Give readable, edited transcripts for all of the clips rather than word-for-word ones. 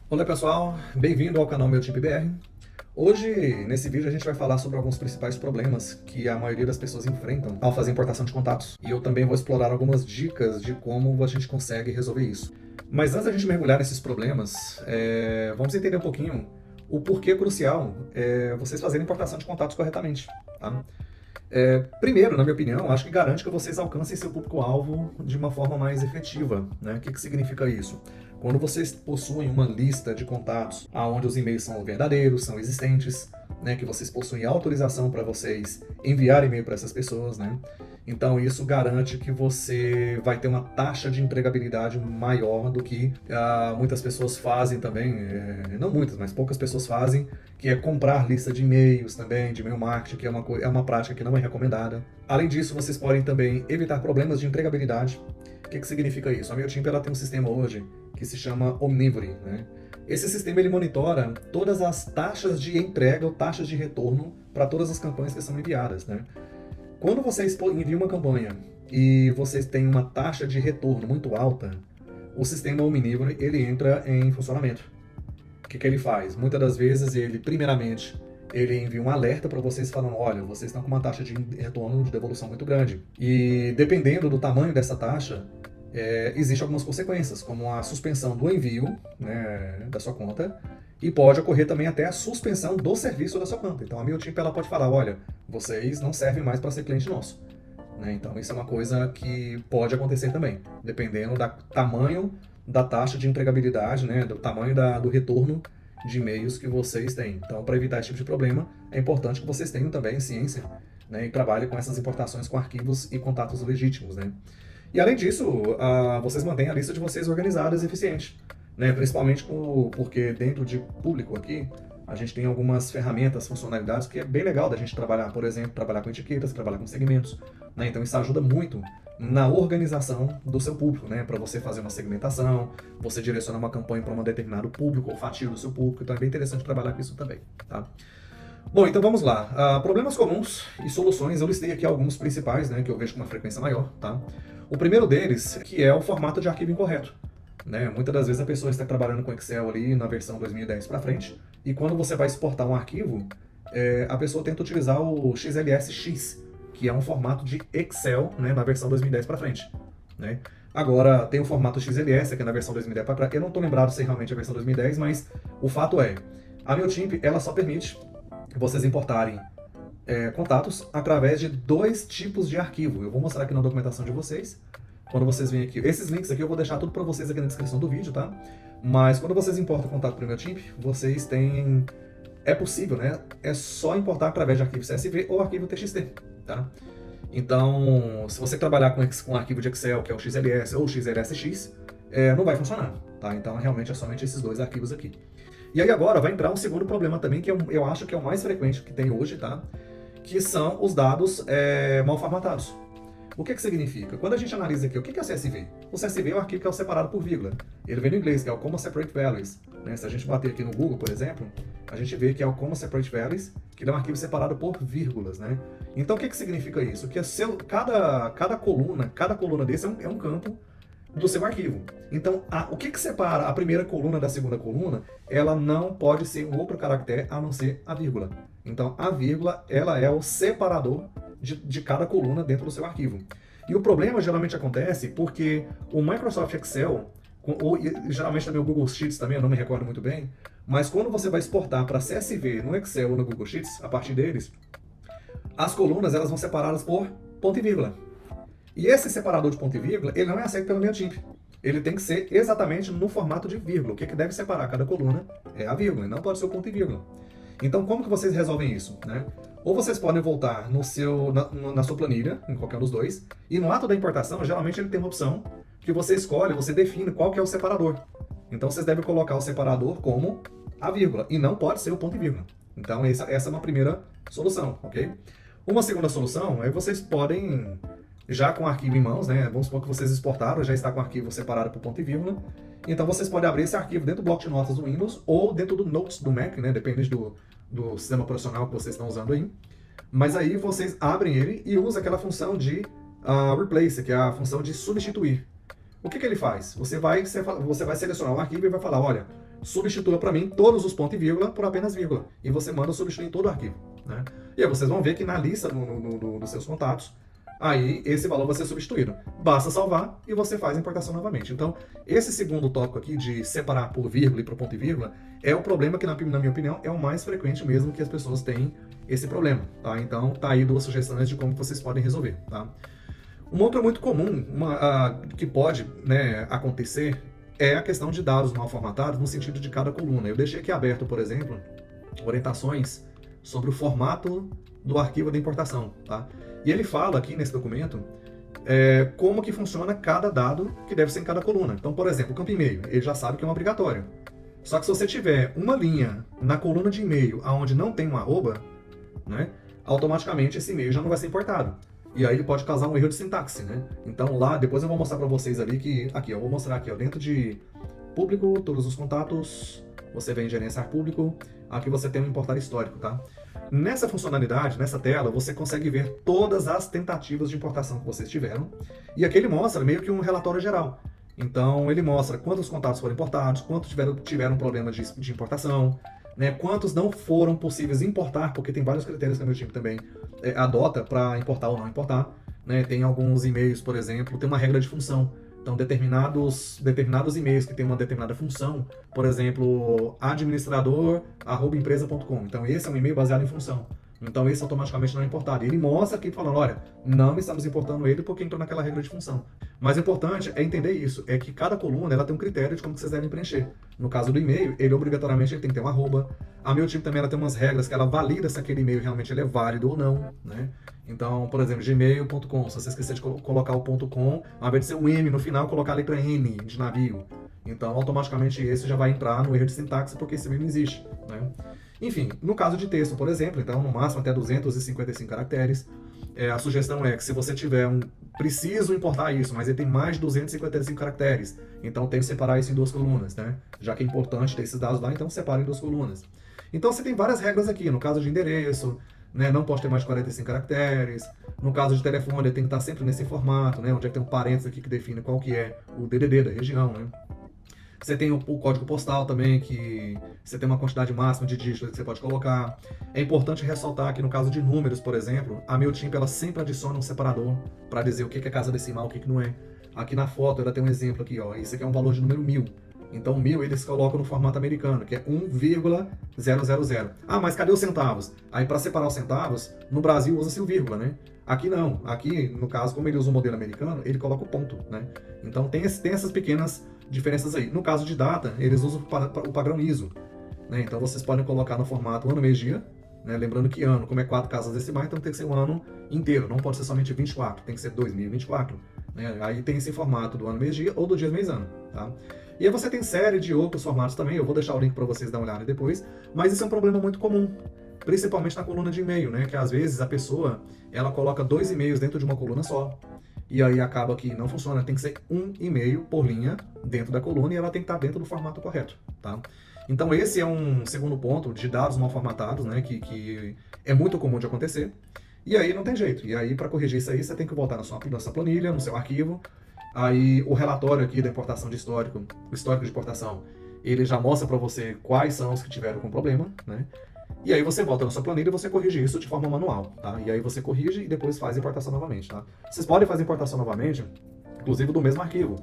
Olá pessoal, bem-vindo ao canal MeuTimp BR. Hoje, nesse vídeo, a gente vai falar sobre alguns principais problemas que a maioria das pessoas enfrentam ao fazer importação de contatos. E eu também vou explorar algumas dicas de como a gente consegue resolver isso. Mas antes da gente mergulhar nesses problemas, vamos entender um pouquinho o porquê crucial vocês fazerem importação de contatos corretamente. Tá? Primeiro, na minha opinião, acho que garante que vocês alcancem seu público-alvo de uma forma mais efetiva. Né? O que significa isso? Quando vocês possuem uma lista de contatos onde os e-mails são verdadeiros, são existentes, né? Que vocês possuem autorização para vocês enviar e-mail para essas pessoas, né? Então isso garante que você vai ter uma taxa de empregabilidade maior do que muitas pessoas fazem também, não muitas, mas poucas pessoas fazem, que é comprar lista de e-mails também, de e-mail marketing, que é uma prática que não é recomendada. Além disso, vocês podem também evitar problemas de empregabilidade. O que significa isso? A MailChimp ela tem um sistema hoje que se chama Omnivory, né? Esse sistema ele monitora todas as taxas de entrega ou taxas de retorno para todas as campanhas que são enviadas, né? Quando vocês enviam uma campanha e vocês têm uma taxa de retorno muito alta, o sistema Omnivory ele entra em funcionamento. O que ele faz? Muitas das vezes primeiramente, ele envia um alerta para vocês falando, olha, vocês estão com uma taxa de retorno de devolução muito grande. E dependendo do tamanho dessa taxa, existem algumas consequências, como a suspensão do envio, né, da sua conta, e pode ocorrer também até a suspensão do serviço da sua conta. Então a MailChimp ela pode falar, olha, vocês não servem mais para ser cliente nosso. Né? Então isso é uma coisa que pode acontecer também, dependendo do tamanho da taxa de entregabilidade, né, do tamanho do retorno de e-mails que vocês têm. Então, para evitar esse tipo de problema, é importante que vocês tenham também ciência, né, e trabalhem com essas importações com arquivos e contatos legítimos. Né? E além disso, vocês mantêm a lista de vocês organizada e eficiente, né? Principalmente porque dentro de público aqui, a gente tem algumas ferramentas, funcionalidades que é bem legal da gente trabalhar, por exemplo, trabalhar com etiquetas, trabalhar com segmentos, né? Então isso ajuda muito na organização do seu público, né? Para você fazer uma segmentação, você direcionar uma campanha para um determinado público ou fatia do seu público, então é bem interessante trabalhar com isso também, tá? Bom, então vamos lá. Problemas comuns e soluções, eu listei aqui alguns principais, né, que eu vejo com uma frequência maior, tá? O primeiro deles, que é o formato de arquivo incorreto. Né? Muitas das vezes a pessoa está trabalhando com Excel ali na versão 2010 para frente, e quando você vai exportar um arquivo, a pessoa tenta utilizar o XLSX, que é um formato de Excel, né, na versão 2010 para frente. Né? Agora, tem o formato XLS, que é na versão 2010 para trás. Eu não estou lembrado se é realmente a versão 2010, mas o fato é, a MailChimp ela só permite vocês importarem contatos através de dois tipos de arquivo. Eu vou mostrar aqui na documentação de vocês. Quando vocês vêm aqui, esses links aqui eu vou deixar tudo para vocês aqui na descrição do vídeo, tá? Mas quando vocês importam contato para o MailChimp, vocês têm... É possível, né? É só importar através de arquivo CSV ou arquivo TXT, tá? Então, se você trabalhar com um arquivo de Excel, que é o XLS ou o XLSX, não vai funcionar, tá? Então, realmente é somente esses dois arquivos aqui. E aí agora vai entrar um segundo problema também, que eu acho que é o mais frequente que tem hoje, tá? Que são os dados mal formatados. O que significa? Quando a gente analisa aqui, o que é o CSV? O CSV é o arquivo que é separado por vírgula. Ele vem no inglês, que é o Comma Separate Values. Né? Se a gente bater aqui no Google, por exemplo, a gente vê que é o Comma Separate Values, que ele é um arquivo separado por vírgulas. Né? Então, o que significa isso? Que cada coluna desse é um campo do seu arquivo. Então, o que separa a primeira coluna da segunda coluna, ela não pode ser um outro caractere a não ser a vírgula. Então, a vírgula, ela é o separador de cada coluna dentro do seu arquivo. E o problema geralmente acontece porque o Microsoft Excel, ou geralmente também o Google Sheets também, eu não me recordo muito bem, mas quando você vai exportar para CSV no Excel ou no Google Sheets, a partir deles, as colunas elas vão separadas por ponto e vírgula. E esse separador de ponto e vírgula, ele não é aceito pelo MailChimp. Ele tem que ser exatamente no formato de vírgula. O que deve separar cada coluna é a vírgula, não pode ser o ponto e vírgula. Então, como que vocês resolvem isso? Né? Ou vocês podem voltar na sua planilha, em qualquer um dos dois, e no ato da importação, geralmente ele tem uma opção que você escolhe, você define qual que é o separador. Então, vocês devem colocar o separador como a vírgula, e não pode ser o ponto e vírgula. Então, essa é uma primeira solução, ok? Uma segunda solução é vocês podem, já com o arquivo em mãos, né? Vamos supor que vocês exportaram, já está com o arquivo separado por ponto e vírgula. Então vocês podem abrir esse arquivo dentro do bloco de notas do Windows ou dentro do Notes do Mac, né? Depende do sistema operacional que vocês estão usando aí. Mas aí vocês abrem ele e usam aquela função de replace, que é a função de substituir. O que ele faz? Você vai selecionar o arquivo e vai falar, olha, substitua para mim todos os pontos e vírgula por apenas vírgula. E você manda substituir em todo o arquivo. Né? E aí vocês vão ver que na lista dos seus contatos, aí esse valor vai ser substituído. Basta salvar e você faz a importação novamente. Então, esse segundo tópico aqui de separar por vírgula e por ponto e vírgula é o problema que, na minha opinião, é o mais frequente mesmo que as pessoas têm esse problema. Tá? Então, tá aí 2 sugestões de como vocês podem resolver. Tá? Uma outra muito comum, que pode, né, acontecer, é a questão de dados mal formatados no sentido de cada coluna. Eu deixei aqui aberto, por exemplo, orientações sobre o formato do arquivo da importação. Tá? E ele fala aqui nesse documento como que funciona cada dado que deve ser em cada coluna. Então, por exemplo, o campo e-mail, ele já sabe que é um obrigatório. Só que se você tiver uma linha na coluna de e-mail onde não tem um arroba, né, automaticamente esse e-mail já não vai ser importado. E aí ele pode causar um erro de sintaxe, né? Então lá, depois eu vou mostrar para vocês ali que, aqui, eu vou mostrar aqui, ó, dentro de público, todos os contatos, você vem em gerenciar público, aqui você tem um importar histórico, tá? Nessa funcionalidade, nessa tela, você consegue ver todas as tentativas de importação que vocês tiveram, e aqui ele mostra meio que um relatório geral. Então ele mostra quantos contatos foram importados, quantos tiveram problema de importação, né, quantos não foram possíveis importar, porque tem vários critérios que o meu time também adota para importar ou não importar. Né? Tem alguns e-mails, por exemplo, tem uma regra de função. Então, determinados e-mails que tem uma determinada função, por exemplo, administrador@empresa.com. Então, esse é um e-mail baseado em função. Então, esse automaticamente não é importado. E ele mostra aqui falando, olha, não estamos importando ele porque entrou naquela regra de função. Mas o importante é entender isso, é que cada coluna ela tem um critério de como que vocês devem preencher. No caso do e-mail, ele obrigatoriamente tem que ter um arroba. A meu tipo também ela tem umas regras que ela valida se aquele e-mail realmente ele é válido ou não, né? Então, por exemplo, gmail.com, se você esquecer de colocar o .com, ao invés de ser um M no final, colocar a letra N de navio. Então, automaticamente esse já vai entrar no erro de sintaxe porque esse e-mail não existe, né? Enfim, no caso de texto, por exemplo, então no máximo até 255 caracteres, a sugestão é que se você tiver preciso importar isso, mas ele tem mais de 255 caracteres, então tem que separar isso em 2 colunas, né? Já que é importante ter esses dados lá, então separa em 2 colunas. Então você tem várias regras aqui, no caso de endereço, né, não pode ter mais de 45 caracteres, no caso de telefone ele tem que estar sempre nesse formato, né, onde é que tem um parênteses aqui que define qual que é o DDD da região, né? Você tem o código postal também, que você tem uma quantidade máxima de dígitos que você pode colocar. É importante ressaltar que no caso de números, por exemplo, a MailChimp ela sempre adiciona um separador para dizer o que é casa decimal, o que não é. Aqui na foto ela tem um exemplo aqui, ó. Esse aqui é um valor de número 1000. Então 1000 eles colocam no formato americano, que é 1,000. Ah, mas cadê os centavos? Aí para separar os centavos, no Brasil usa-se o vírgula, né? Aqui não. Aqui, no caso, como ele usa o modelo americano, ele coloca o ponto, né? Então tem essas pequenas diferenças aí. No caso de data, eles usam o padrão ISO. Né? Então vocês podem colocar no formato ano, mês, dia. Né? Lembrando que ano, como é 4 casas decimais, então tem que ser um ano inteiro. Não pode ser somente 24, tem que ser 2024. Né? Aí tem esse formato do ano, mês, dia ou do dia, mês, ano. Tá? E aí você tem série de outros formatos também. Eu vou deixar o link para vocês dar uma olhada depois. Mas isso é um problema muito comum. Principalmente na coluna de e-mail, né? Que às vezes a pessoa ela coloca 2 e-mails dentro de uma coluna só. E aí acaba que não funciona, tem que ser um e-mail por linha dentro da coluna e ela tem que estar dentro do formato correto, tá? Então esse é um segundo ponto de dados mal formatados, né, que é muito comum de acontecer. E aí não tem jeito. E aí para corrigir isso aí você tem que voltar na sua planilha, no seu arquivo. Aí o relatório aqui da importação de histórico, o histórico de importação, ele já mostra para você quais são os que tiveram com problema, né? E aí você volta na sua planilha e você corrige isso de forma manual, tá? E aí você corrige e depois faz a importação novamente, tá? Vocês podem fazer a importação novamente, inclusive do mesmo arquivo.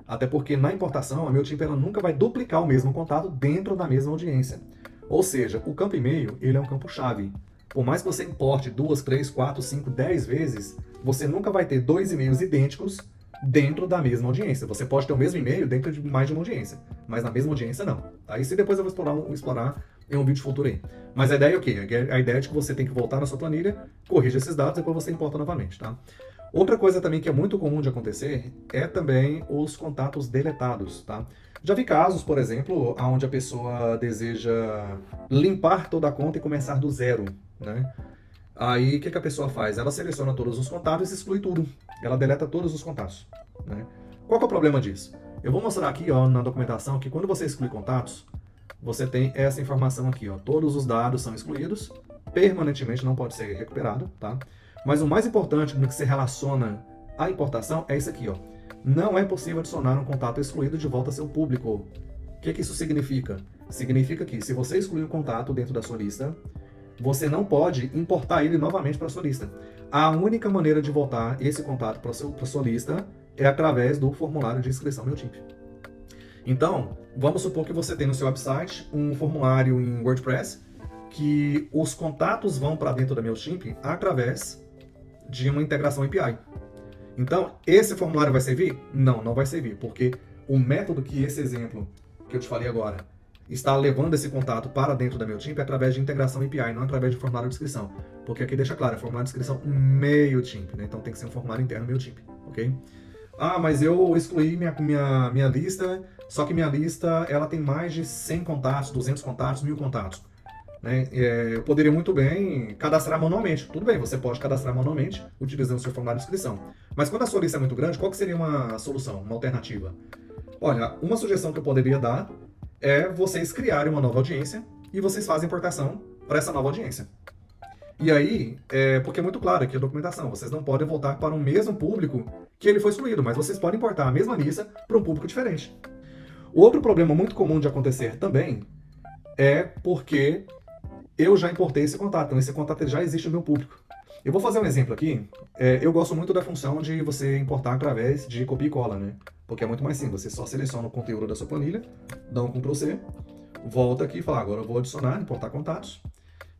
Até porque na importação, a MailChimp ela nunca vai duplicar o mesmo contato dentro da mesma audiência. Ou seja, o campo e-mail, ele é um campo-chave. Por mais que você importe 2, 3, 4, 5, 10 vezes, você nunca vai ter 2 e-mails idênticos dentro da mesma audiência. Você pode ter o mesmo e-mail dentro de mais de uma audiência, mas na mesma audiência não. Tá? Isso depois eu vou explorar em um vídeo futuro aí. Mas a ideia é o quê? A ideia é de que você tem que voltar na sua planilha, corrige esses dados e depois você importa novamente, tá? Outra coisa também que é muito comum de acontecer é também os contatos deletados, tá? Já vi casos, por exemplo, onde a pessoa deseja limpar toda a conta e começar do zero, né? Aí, o que a pessoa faz? Ela seleciona todos os contatos e exclui tudo. Ela deleta todos os contatos, né? Qual que é o problema disso? Eu vou mostrar aqui, ó, na documentação que quando você exclui contatos, você tem essa informação aqui, ó. Todos os dados são excluídos, permanentemente não pode ser recuperado, tá? Mas o mais importante no que se relaciona à importação é isso aqui, ó. Não é possível adicionar um contato excluído de volta a seu público. O que isso significa? Significa que se você excluir um contato dentro da sua lista, você não pode importar ele novamente para a sua lista. A única maneira de voltar esse contato para a sua lista é através do formulário de inscrição MailChimp. Então, vamos supor que você tem no seu website um formulário em WordPress que os contatos vão para dentro da MailChimp através de uma integração API. Então, esse formulário vai servir? Não, não vai servir, porque o método que esse exemplo que eu te falei agora está levando esse contato para dentro da MailChimp é através de integração API, não através de formulário de inscrição. Porque aqui deixa claro, é formulário de inscrição MailChimp, né? Então tem que ser um formulário interno MailChimp, ok? Ah, mas eu excluí minha lista, só que minha lista ela tem mais de 100 contatos, 200 contatos, 1000 contatos. Né? Eu poderia muito bem cadastrar manualmente. Tudo bem, você pode cadastrar manualmente utilizando o seu formulário de inscrição. Mas quando a sua lista é muito grande, qual que seria uma solução, uma alternativa? Olha, uma sugestão que eu poderia dar é vocês criarem uma nova audiência e vocês fazem importação para essa nova audiência. E aí, porque é muito claro aqui a documentação, vocês não podem voltar para o mesmo público que ele foi excluído, mas vocês podem importar a mesma lista para um público diferente. Outro problema muito comum de acontecer também é porque eu já importei esse contato, então esse contato já existe no meu público. Eu vou fazer um exemplo aqui. Eu gosto muito da função de você importar através de copia e cola, né? Porque é muito mais simples. Você só seleciona o conteúdo da sua planilha, dá um Ctrl+C, volta aqui e fala, agora eu vou adicionar, importar contatos.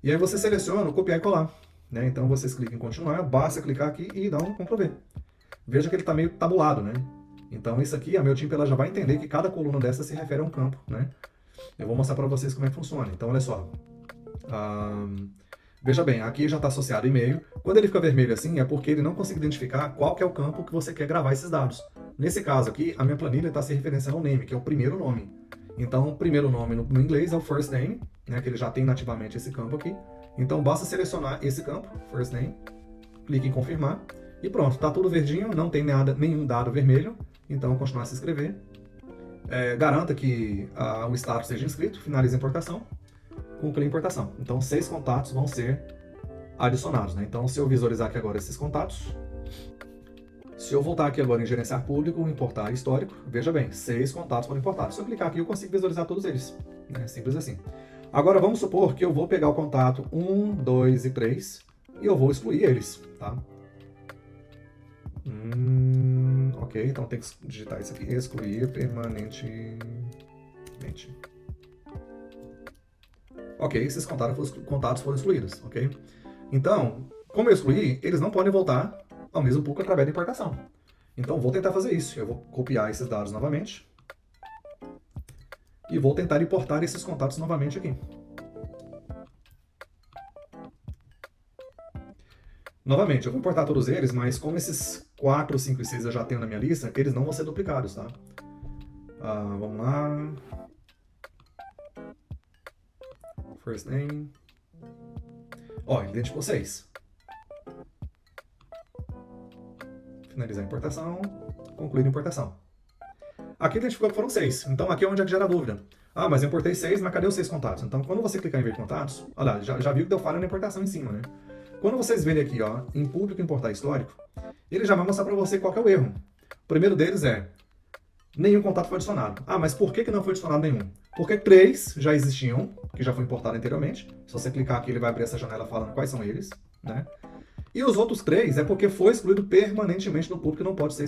E aí você seleciona o copiar e colar. Né? Então vocês clicam em continuar, basta clicar aqui e dar um Ctrl+V. Veja que ele está meio tabulado, né? Então isso aqui, a MailChimp ela já vai entender que cada coluna dessa se refere a um campo, né? Eu vou mostrar para vocês como é que funciona. Então olha só. Veja bem, aqui já está associado e-mail. Quando ele fica vermelho assim, é porque ele não consegue identificar qual que é o campo que você quer gravar esses dados. Nesse caso aqui, a minha planilha está se referenciando ao name, que é o primeiro nome. Então, o primeiro nome no inglês é o first name, né, que ele já tem nativamente esse campo aqui. Então, basta selecionar esse campo, first name, clique em confirmar e pronto, está tudo verdinho, não tem nenhum dado vermelho. Então, continuar a se inscrever. Garanta que o status seja inscrito, finalize a importação. Concluir a importação. Então, 6 contatos vão ser adicionados. Né? Então, se eu visualizar aqui agora esses contatos, se eu voltar aqui agora em gerenciar público, importar histórico, veja bem, 6 contatos foram importados. Se eu clicar aqui, eu consigo visualizar todos eles. Né? Simples assim. Agora, vamos supor que eu vou pegar o contato 1, 2 e 3 e eu vou excluir eles. Tá? Ok, então tem que digitar isso aqui, excluir permanentemente. Ok, esses contatos foram excluídos, ok? Então, como eu excluí, eles não podem voltar ao mesmo público através da importação. Então, vou tentar fazer isso. Eu vou copiar esses dados novamente. E vou tentar importar esses contatos novamente aqui. Novamente, eu vou importar todos eles, mas como esses 4, 5 e 6 eu já tenho na minha lista, eles não vão ser duplicados, tá? Vamos lá. First name. Ó, identificou 6. Finalizar a importação. Concluir a importação. Aqui identificou que foram 6. Então aqui é onde gera dúvida. Ah, mas eu importei 6, mas cadê os 6 contatos? Então quando você clicar em ver contatos, olha lá, já viu que deu falha na importação em cima, né? Quando vocês verem aqui, ó, em público importar histórico, ele já vai mostrar para você qual que é o erro. O primeiro deles é nenhum contato foi adicionado. Ah, mas por que não foi adicionado nenhum? Porque 3 já existiam, que já foi importado anteriormente. Se você clicar aqui, ele vai abrir essa janela falando quais são eles, né? E os outros 3 é porque foi excluído permanentemente do público e não pode ser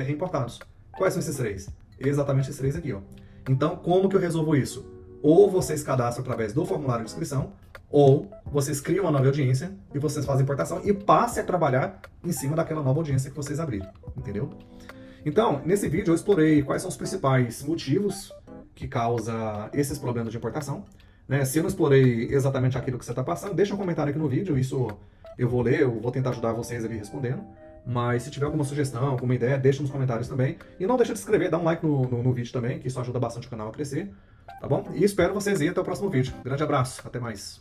reimportados. Quais são esses 3? Exatamente esses 3 aqui, ó. Então, como que eu resolvo isso? Ou vocês cadastram através do formulário de inscrição, ou vocês criam uma nova audiência e vocês fazem importação e passem a trabalhar em cima daquela nova audiência que vocês abriram, entendeu? Então, nesse vídeo eu explorei quais são os principais motivos que causam esses problemas de importação. Né? Se eu não explorei exatamente aquilo que você está passando, deixa um comentário aqui no vídeo, isso eu vou ler, eu vou tentar ajudar vocês ali respondendo. Mas se tiver alguma sugestão, alguma ideia, deixa nos comentários também. E não deixa de se inscrever, dá um like no vídeo também, que isso ajuda bastante o canal a crescer. Tá bom? E espero vocês aí até o próximo vídeo. Grande abraço, até mais.